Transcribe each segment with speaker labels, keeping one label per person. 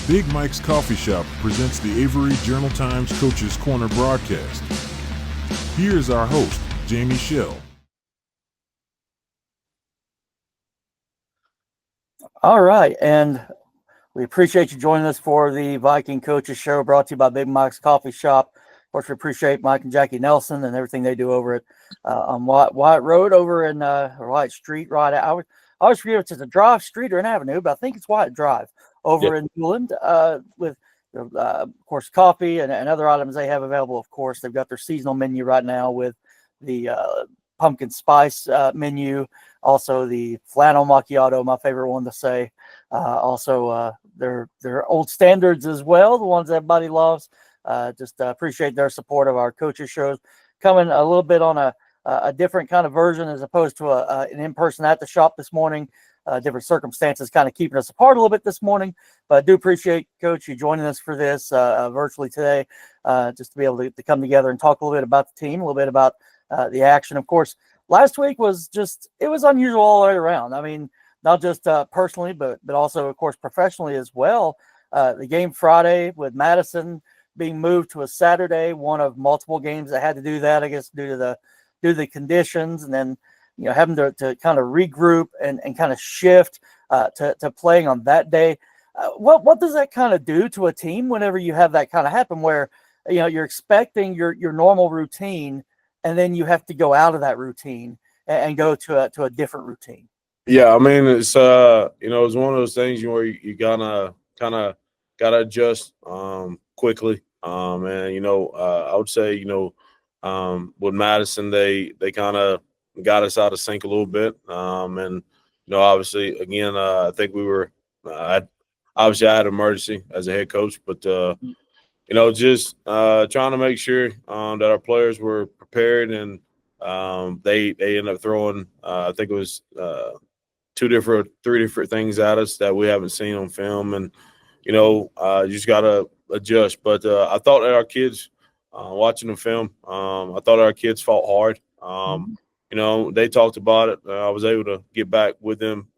Speaker 1: Big Mike's Coffee Shop presents the Avery Journal-Times Coaches Corner broadcast. Here is our host, Jamie Shell.
Speaker 2: All right, and we appreciate you joining us for the Viking Coaches Show, brought to you by Big Mike's Coffee Shop. Of course, we appreciate Mike and Jackie Nelson and everything they do over at on Wyatt Road over in Wyatt Street. Right, I always forget if it's a drive, street, or an avenue, but I think it's Wyatt Drive over in Newland with, of course, coffee and other items they have available. Of course, they've got their seasonal menu right now with the pumpkin spice menu. Also, the flannel macchiato, my favorite one to say. Also, their old standards as well, the ones everybody loves. Just appreciate their support of our coaches shows. Coming a little bit on a different kind of version as opposed to an in-person at the shop this morning. Different circumstances kind of keeping us apart a little bit this morning. But I do appreciate, Coach, you joining us for this virtually today, just to be able to come together and talk a little bit about the team, a little bit about the action. Of course, last week was it was unusual all the way around. I mean, not just personally, but also, of course, professionally as well. The game Friday with Madison being moved to a Saturday, one of multiple games that had to do that, I guess, due to the conditions, and then having to kind of regroup and kind of shift to playing on that day. What does that kind of do to a team whenever you have that kind of happen, where you're expecting your normal routine, and then you have to go out of that routine and go to a different routine?
Speaker 3: Yeah, I mean, it's it's one of those things where you gotta kind of gotta adjust quickly. And I would say with Madison, they kind of got us out of sync a little bit. And obviously, again, I think we were obviously I had an emergency as a head coach, but just trying to make sure that our players were prepared, and they ended up throwing I think it was three different things at us that we haven't seen on film, and you just gotta adjust. But I thought that our kids, watching the film, I thought our kids fought hard. They talked about it. I was able to get back with them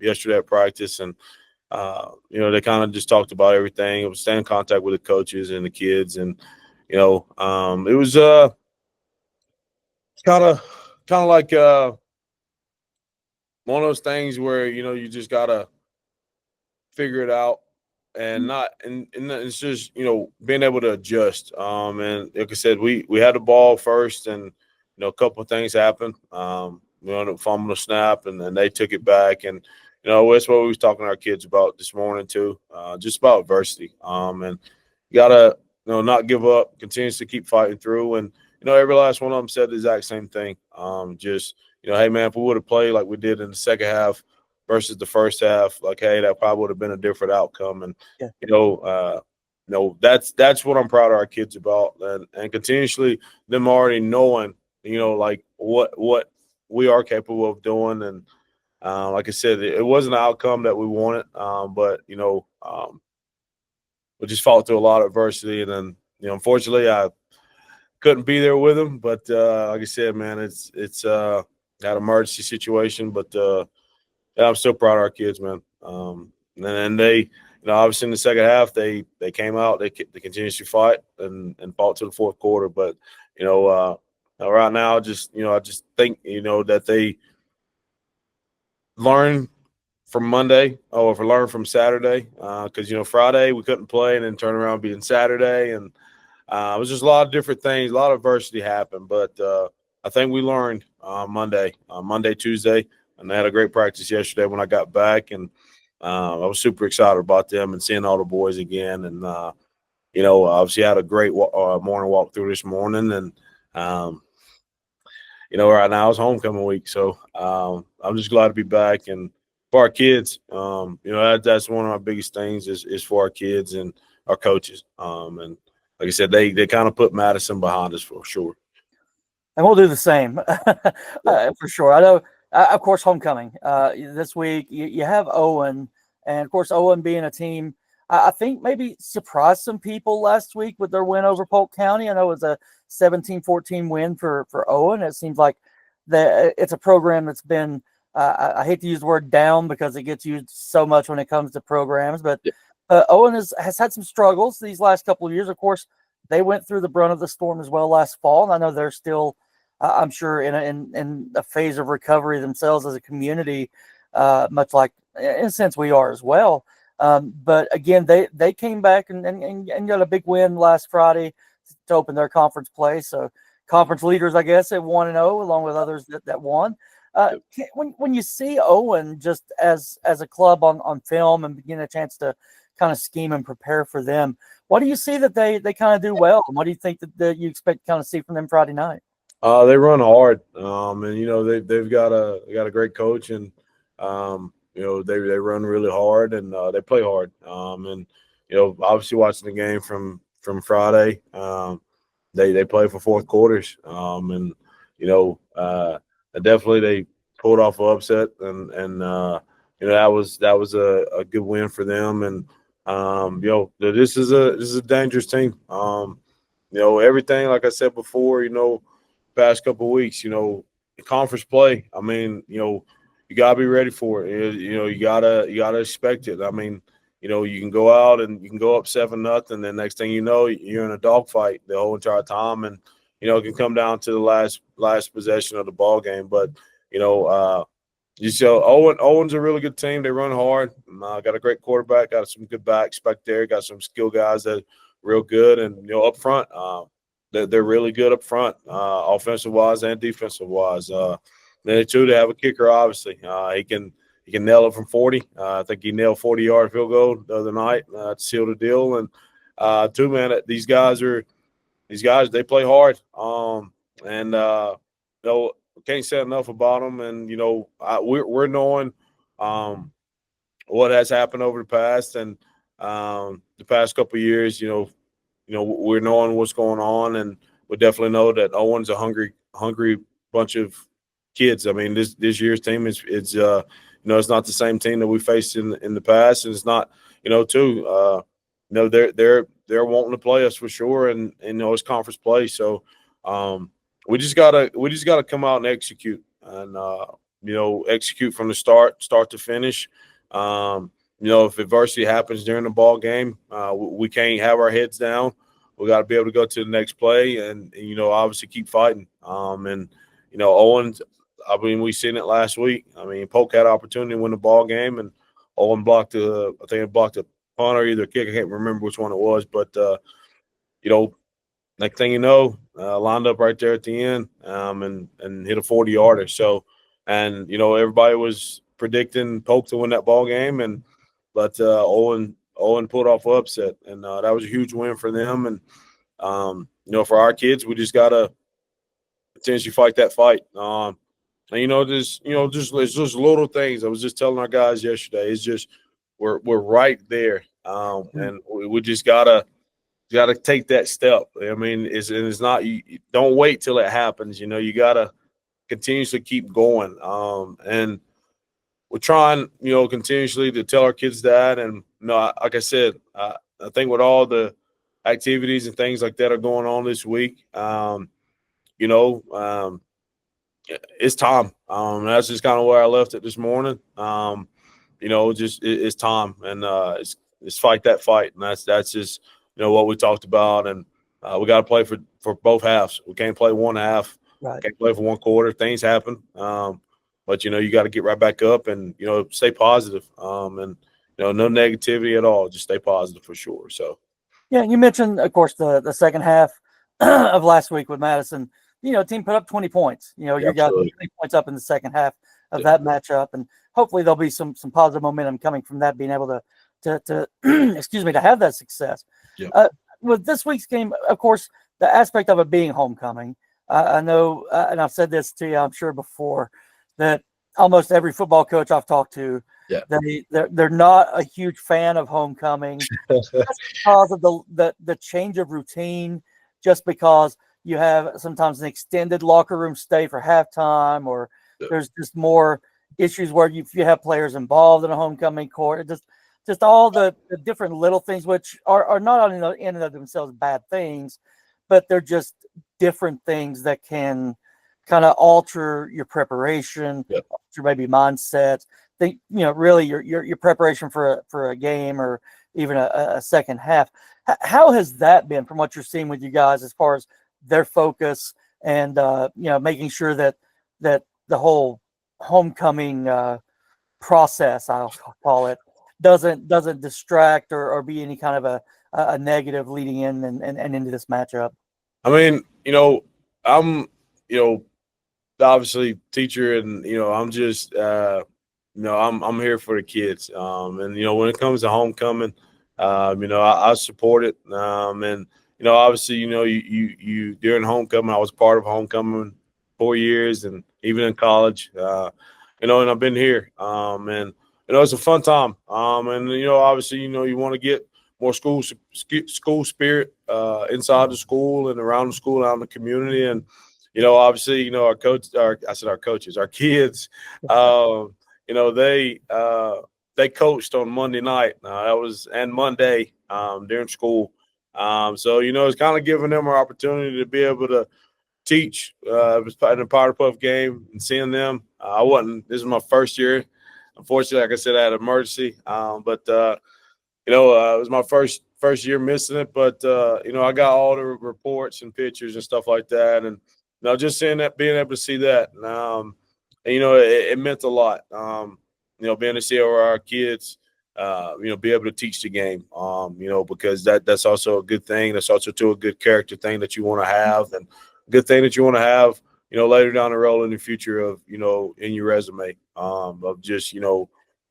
Speaker 3: yesterday at practice, and they kind of just talked about everything. I was staying in contact with the coaches and the kids, and it was kind of like one of those things where you just gotta figure it out, and not and it's just being able to adjust. And like I said, we had the ball first, and a couple of things happened. We ended up fumbling a snap, and then they took it back, and that's what we was talking to our kids about this morning too. Just about adversity. And you gotta not give up, continues to keep fighting through, and every last one of them said the exact same thing. Just hey man, if we would have played like we did in the second half versus the first half, like hey, that probably would have been a different outcome. And that's what I'm proud of our kids about, and continuously them already knowing like what we are capable of doing. And like I said, it wasn't an outcome that we wanted, but we just fought through a lot of adversity, and then unfortunately I couldn't be there with them. But like I said, man, it's that emergency situation. But I'm still proud of our kids, man. And then they, obviously in the second half, they came out, they continuously fight and fought to the fourth quarter. But right now, I just think that they learn from Monday, or if we learn from Saturday, because Friday we couldn't play, and then turn around being Saturday, and it was just a lot of different things, a lot of adversity happened. But I think we learned Monday, Tuesday, and they had a great practice yesterday when I got back, and I was super excited about them and seeing all the boys again. And obviously had a great morning walk through this morning, and right now it's homecoming week, so I'm just glad to be back. And for our kids, that's one of my biggest things is for our kids and our coaches. And like I said, they kind of put Madison behind us for sure.
Speaker 2: And we'll do the same for sure. I know, of course, homecoming this week. You have Owen, and of course, Owen being a team, I think maybe surprised some people last week with their win over Polk County. I know it was a 17-14 win for Owen. It seems like it's a program that's been, I hate to use the word down because it gets used so much when it comes to programs, but Owen has had some struggles these last couple of years. Of course, they went through the brunt of the storm as well last fall, and I know they're still, I'm sure, in a phase of recovery themselves as a community, much like in a sense we are as well. But again, they came back and got a big win last Friday to open their conference play. So conference leaders, I guess, at 1-0, along with others that won. When you see Owen just as a club on film and getting a chance to kind of scheme and prepare for them, what do you see that they kind of do well, and what do you think that you expect to kind of see from them Friday night?
Speaker 3: They run hard, and they've got a great coach, and they run really hard, and they play hard, and obviously watching the game from Friday, they play for fourth quarters, and definitely they pulled off an upset, and that was a good win for them, and this is a dangerous team. Everything, like I said before, past couple of weeks, conference play. I mean, you gotta be ready for it. You gotta expect it. I mean, you can go out and you can go up 7-0, then next thing you know, you're in a dogfight the whole entire time, and it can come down to the last possession of the ball game. But Owen's a really good team. They run hard. Got a great quarterback. Got some good backs back there. Got some skill guys that are real good, and up front, they're really good up front, offensive wise and defensive wise. Then too, they have a kicker. Obviously, he can nail it from 40. I think he nailed 40-yard field goal the other night to seal the deal. And man, these guys they play hard. Can't say enough about them. And we're knowing what has happened over the past and the past couple of years. We're knowing what's going on, and we definitely know that Owen's a hungry bunch of kids. I mean, this year's team is it's not the same team that we faced in the past, and it's not they're wanting to play us for sure, and it's conference play. So we just gotta come out and execute, and execute from the start to finish. If adversity happens during the ball game, we can't have our heads down. We got to be able to go to the next play and obviously keep fighting. Owens, I mean, we seen it last week. I mean, Polk had an opportunity to win the ball game, and Owen blocked a punt or either a kick. I can't remember which one it was, but next thing you know, lined up right there at the end, and hit a 40-yarder. So, and everybody was predicting Polk to win that ball game, but Owen pulled off an upset, and that was a huge win for them. And for our kids, we just gotta potentially fight that fight. And just it's just little things. I was just telling our guys yesterday. It's just we're right there, and we just gotta take that step. I mean, it's not. You don't wait till it happens. You gotta continuously keep going. And we're trying, continuously to tell our kids that. And like I said, I think with all the activities and things like that are going on this week, it's time. That's just kind of where I left it this morning. It's time, and it's fight that fight, and that's just what we talked about, and we got to play for both halves. We can't play one half.
Speaker 2: Right.
Speaker 3: Can't play for one quarter. Things happen, but you got to get right back up and stay positive. And no negativity at all. Just stay positive for sure. So.
Speaker 2: Yeah, you mentioned, of course, the second half of last week with Madison. Team put up 20 points. You got 20 points up in the second half of that matchup, and hopefully there'll be some positive momentum coming from that, being able to excuse me, to have that success.
Speaker 3: Yep.
Speaker 2: With this week's game, of course, the aspect of it being homecoming. I know, and I've said this to you, I'm sure before, that almost every football coach I've talked to, they're not a huge fan of homecoming just because of the change of routine, just because you have sometimes an extended locker room stay for halftime, or there's just more issues where if you have players involved in a homecoming court, just all the different little things, which are not in and of themselves bad things, but they're just different things that can kind of alter your preparation, alter maybe mindset. Really your preparation for a game, or even a second half. How has that been from what you're seeing with you guys as far as their focus and making sure that the whole homecoming process, I'll call it, doesn't distract or be any kind of a negative leading in and into this matchup?
Speaker 3: I mean, I'm, obviously teacher, and I'm just, I'm here for the kids. And when it comes to homecoming, I support it. And obviously, you during homecoming, I was part of homecoming 4 years, and even in college, and I've been here. And it's a fun time. And obviously, you want to get more school spirit inside the school and around the school, out in the community. And obviously, our coaches, our kids, they coached on Monday night. And Monday during school. So it's kind of giving them an opportunity to be able to teach in the Powder Puff game and seeing them. This is my first year. Unfortunately, like I said, I had an emergency. But it was my first year missing it. But I got all the reports and pictures and stuff like that, and just seeing that, being able to see that, and it meant a lot. Being able to see our kids, be able to teach the game, because that's also a good thing. That's also a good character thing that you want to have, and a good thing that you want to have, later down the road in the future of, in your resume, of just,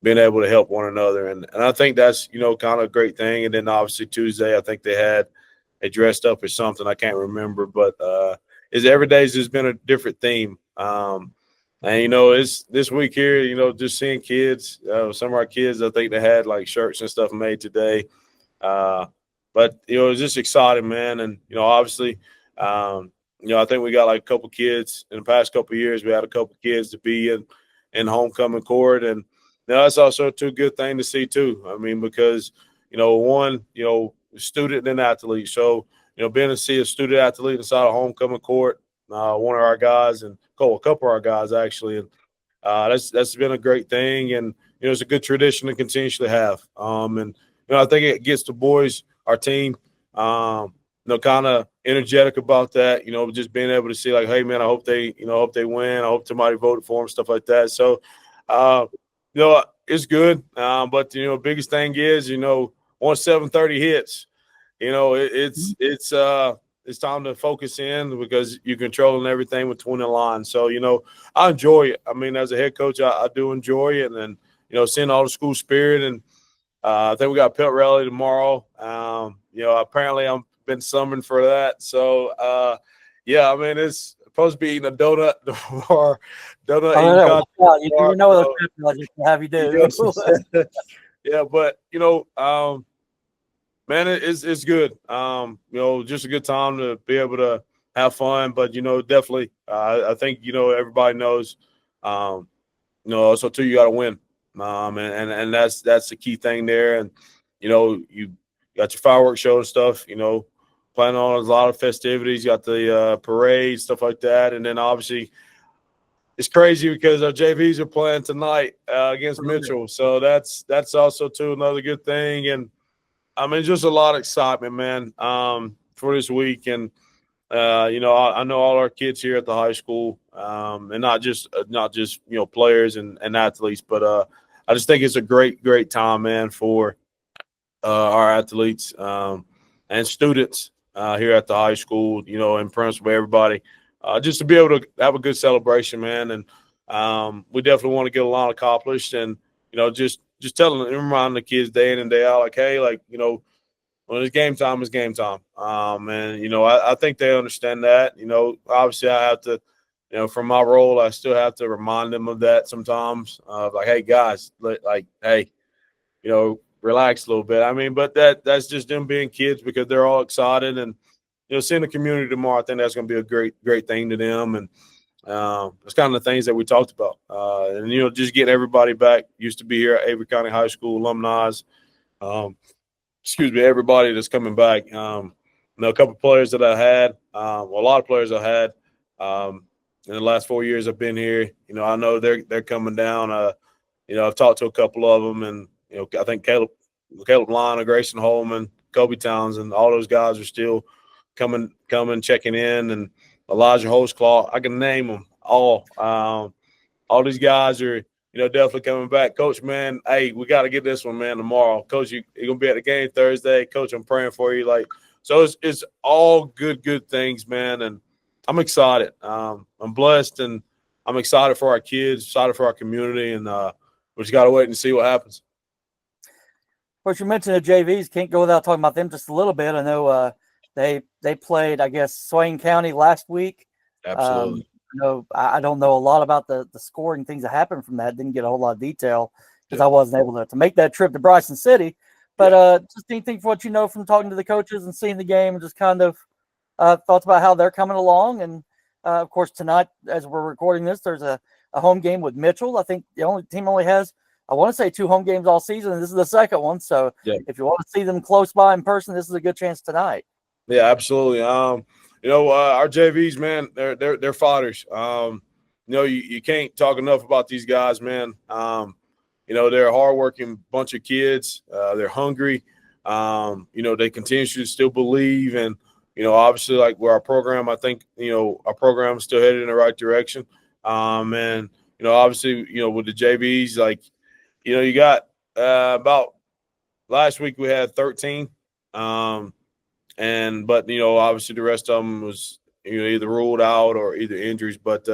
Speaker 3: being able to help one another. And I think that's, kind of a great thing. And then obviously Tuesday, I think they dressed up as something I can't remember, but is every day's just been a different theme. And it's this week here, just seeing kids, some of our kids, I think they had like shirts and stuff made today. But it was just exciting, man. And obviously, I think we got like a couple kids in the past couple of years. We had a couple kids to be in homecoming court, and that's also a good thing to see too. I mean, because one, student and athlete. So being able to see a student athlete inside a homecoming court, one of our guys, and a couple of our guys actually, and that's been a great thing, and it's a good tradition to continuously have. And I think it gets the boys, our team, kind of energetic about that. Just being able to see like, hey man, I hope they win. I hope somebody voted for them, stuff like that. So, it's good. But biggest thing is, once 7:30 hits, it's time to focus in, because you're controlling everything between the lines. So, I enjoy it. I mean, as a head coach, I do enjoy it. And then, seeing all the school spirit, and I think we got a pep rally tomorrow. Apparently I'm been summoned for that. So, I mean, it's supposed to be eating a donut tomorrow.
Speaker 2: You do know those pep have you do.
Speaker 3: Yeah, but man, it's good. Just a good time to be able to have fun. But definitely, I think everybody knows. Also too, you got to win. And that's the key thing there. And you got your fireworks show and stuff. Planning on a lot of festivities. You got the parade, stuff like that, and then obviously it's crazy because our JVs are playing tonight against Mitchell. So that's also too another good thing. And I mean, just a lot of excitement, man, for this week. And I know all our kids here at the high school, and not just players and athletes, but I just think it's a great time, man, for our athletes and students here at the high school, and principal, everybody, just to be able to have a good celebration, man. And we definitely want to get a lot accomplished, and just telling and reminding the kids day in and day out, like, hey, like, when it's game time, it's game time. And I think they understand that. Obviously I have to, from my role, I still have to remind them of that sometimes. Like, hey guys, like, hey, relax a little bit. I mean, but that's just them being kids, because they're all excited, and seeing the community tomorrow, I think that's going to be a great thing to them. And it's kind of the things that we talked about. And just getting everybody back. Used to be here at Avery County High School, alumni. Everybody that's coming back. A couple of players that I had, a lot of players I had in the last 4 years I've been here. I know they're coming down. I've talked to a couple of them, and I think Caleb Lana, Grayson Holman, Kobe Townsend, all those guys are still coming, checking in, and Elijah Holtzclaw. I can name them all. All these guys are, definitely coming back. Coach, man, hey, we got to get this one, man, tomorrow. Coach, you're going to be at the game Thursday. Coach, I'm praying for you. So it's all good things, man, and I'm excited. I'm blessed, and I'm excited for our kids, excited for our community, and we just got to wait and see what happens.
Speaker 2: Of course, you mentioned the JVs. Can't go without talking about them just a little bit. I know they played, I guess, Swain County last week.
Speaker 3: Absolutely.
Speaker 2: I don't know a lot about the scoring things that happened from that. Didn't get a whole lot of detail because I wasn't able to make that trip to Bryson City. But just anything for what you know from talking to the coaches and seeing the game, and just kind of thoughts about how they're coming along. And of course, tonight, as we're recording this, there's a home game with Mitchell. I think the team only has, I want to say, 2 home games all season, and this is the second one. So if you want to see them close by in person, this is a good chance tonight.
Speaker 3: Yeah, absolutely. Our JVs, man, they're fighters. You can't talk enough about these guys, man. They're a hardworking bunch of kids. They're hungry. They continue to still believe, and obviously, like where our program, I think our program is still headed in the right direction. And obviously, with the JVs, like you got about last week we had 13. But obviously the rest of them was either ruled out or either injuries. But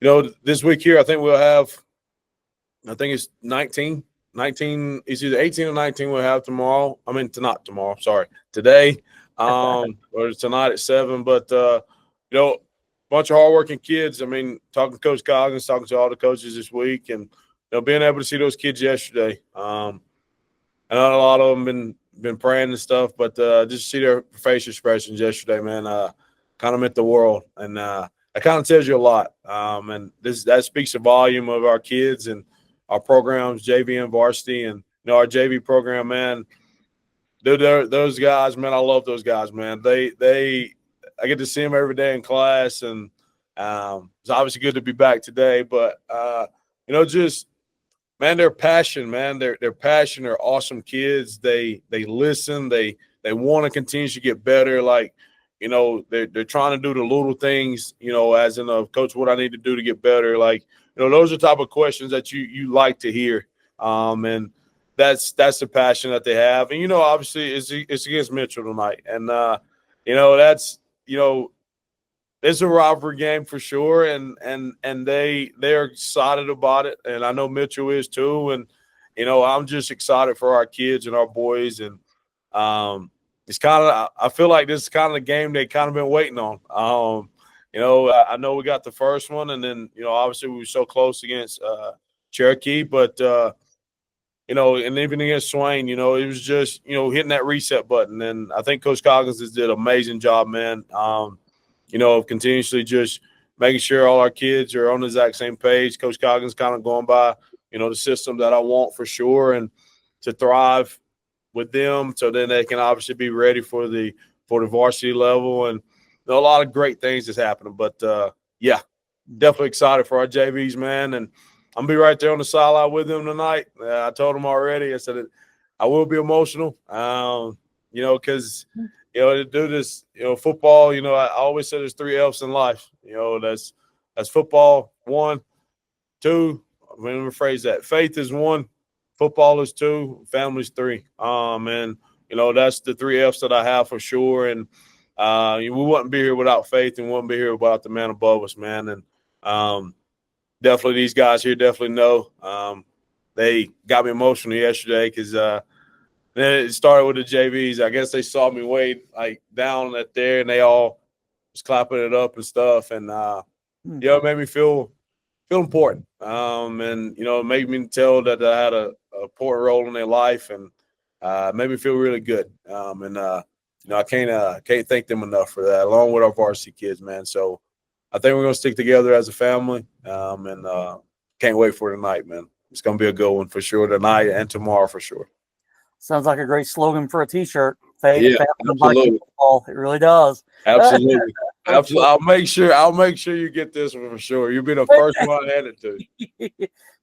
Speaker 3: this week here, I think we'll have, I think it's 19. It's either 18 or 19 we'll have tomorrow. I mean, not tomorrow. Sorry, today, or tonight at 7. But bunch of hardworking kids. I mean, talking to Coach Coggins, talking to all the coaches this week, and being able to see those kids yesterday. I know a lot of them been praying and stuff, but just see their facial expressions yesterday, man, kind of meant the world, and that kind of tells you a lot. And that speaks a volume of our kids and our programs, JV and varsity, and our JV program, man. Those guys, man, I love those guys, man. I get to see them every day in class, and it's obviously good to be back today. But just. Man, their passion, man. Their passion. They're awesome kids. They listen. They want to continue to get better. Like, they're trying to do the little things. As in, Coach, what I need to do to get better. Like, those are the type of questions that you like to hear. And that's the passion that they have. And obviously, it's against Mitchell tonight. And that's it's a rivalry game for sure, and they're excited about it, and I know Mitchell is too. And I'm just excited for our kids and our boys, and it's kind of, I feel like this is kind of the game they kind of been waiting on. I know we got the first one, and then obviously we were so close against Cherokee, but and even against Swain, it was just hitting that reset button, and I think Coach Coggins did an amazing job, man. Of continuously just making sure all our kids are on the exact same page. Coach Coggins kind of going by, the system that I want for sure, and to thrive with them, so then they can obviously be ready for the varsity level. And a lot of great things that's happening. But definitely excited for our JVs, man. And I'm gonna be right there on the sideline with them tonight. I told them already. I said I will be emotional, because. To do this, football, I always say there's 3 F's in life. That's football, 1, 2. Let me rephrase that. Faith is 1, football is 2, family's 3. And that's the 3 F's that I have for sure. And we wouldn't be here without faith, and wouldn't be here without the man above us, man. And definitely these guys here definitely know. They got me emotional yesterday because then it started with the JVs. I guess they saw me way down at there, and they all was clapping it up and stuff. And it made me feel important. And it made me tell that I had a important role in their life, and made me feel really good. I can't thank them enough for that, along with our varsity kids, man. So I think we're gonna stick together as a family, and can't wait for tonight, man. It's gonna be a good one for sure tonight and tomorrow for sure.
Speaker 2: Sounds like a great slogan for a T-shirt. Faith,
Speaker 3: yeah,
Speaker 2: Viking football. It really does.
Speaker 3: Absolutely. Absolutely. I'll make sure you get this one for sure. You'll be the first one I add it to.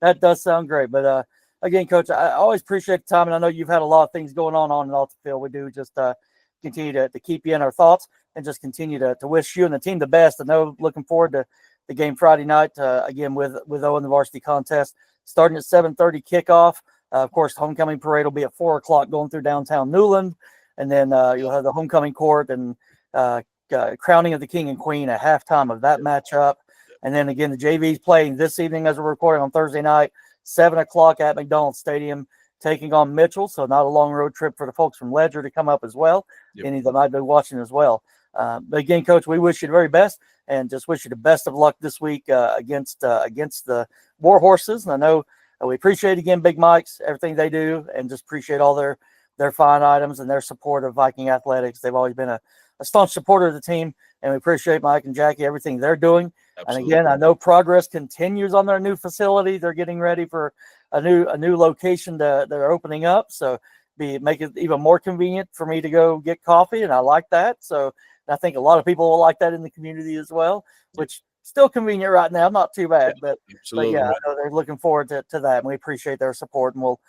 Speaker 2: That does sound great. But again, Coach, I always appreciate the time, and I know you've had a lot of things going on and off the field. We do just continue to keep you in our thoughts and just continue to wish you and the team the best. I know looking forward to the game Friday night, again, with Owen, the varsity contest, starting at 7:30 kickoff. Of course, the homecoming parade will be at 4 o'clock going through downtown Newland. And then you'll have the homecoming court and crowning of the king and queen at halftime of that matchup. And then again, the JV's playing this evening as we're recording on Thursday night, 7 o'clock at McDonald's Stadium, taking on Mitchell. So not a long road trip for the folks from Ledger to come up as well.
Speaker 3: Yep.
Speaker 2: Any that might be watching as well. But again, Coach, we wish you the very best and just wish you the best of luck this week against the War Horses. And I know we appreciate, again, Big Mike's, everything they do, and just appreciate all their fine items and their support of Viking athletics. They've always been a staunch supporter of the team, and we appreciate Mike and Jackie, everything they're doing.
Speaker 3: Absolutely.
Speaker 2: And again, I know progress continues on their new facility. They're getting ready for a new location that they're opening up. So make it even more convenient for me to go get coffee. And I like that. So I think a lot of people will like that in the community as well, which still convenient right now. Not too bad, but yeah, I know they're looking forward to that. And we appreciate their support, and we'll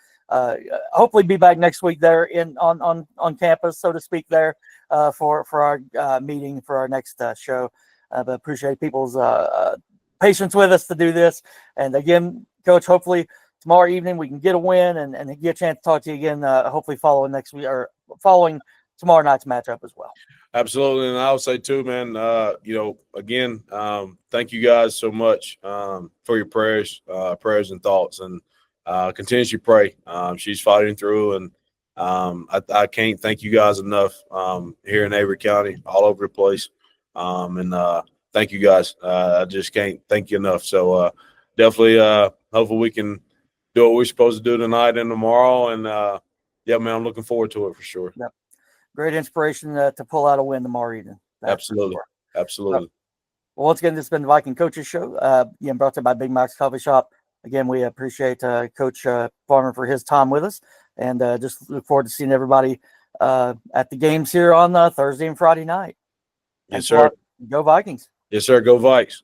Speaker 2: hopefully be back next week there on campus, so to speak, there for our meeting for our next show. But appreciate people's patience with us to do this. And again, Coach, hopefully tomorrow evening we can get a win and get a chance to talk to you again, hopefully following next week or following tomorrow night's matchup as well.
Speaker 3: Absolutely. And I'll say too, man, again, thank you guys so much for your prayers and thoughts, and continuously pray. She's fighting through, and I can't thank you guys enough here in Avery County, all over the place. And thank you guys. I just can't thank you enough. So definitely hopefully we can do what we're supposed to do tonight and tomorrow. And yeah, man, I'm looking forward to it for sure.
Speaker 2: Yep. Great inspiration to pull out a win tomorrow evening.
Speaker 3: Absolutely. Sure. Absolutely.
Speaker 2: Well, once again, this has been the Viking Coaches Show. Again, brought to you by Big Mike's Coffee Shop. Again, we appreciate Coach Farmer for his time with us, and just look forward to seeing everybody at the games here on Thursday and Friday night.
Speaker 3: Yes, sir.
Speaker 2: Go Vikings.
Speaker 3: Yes, sir. Go Vikes.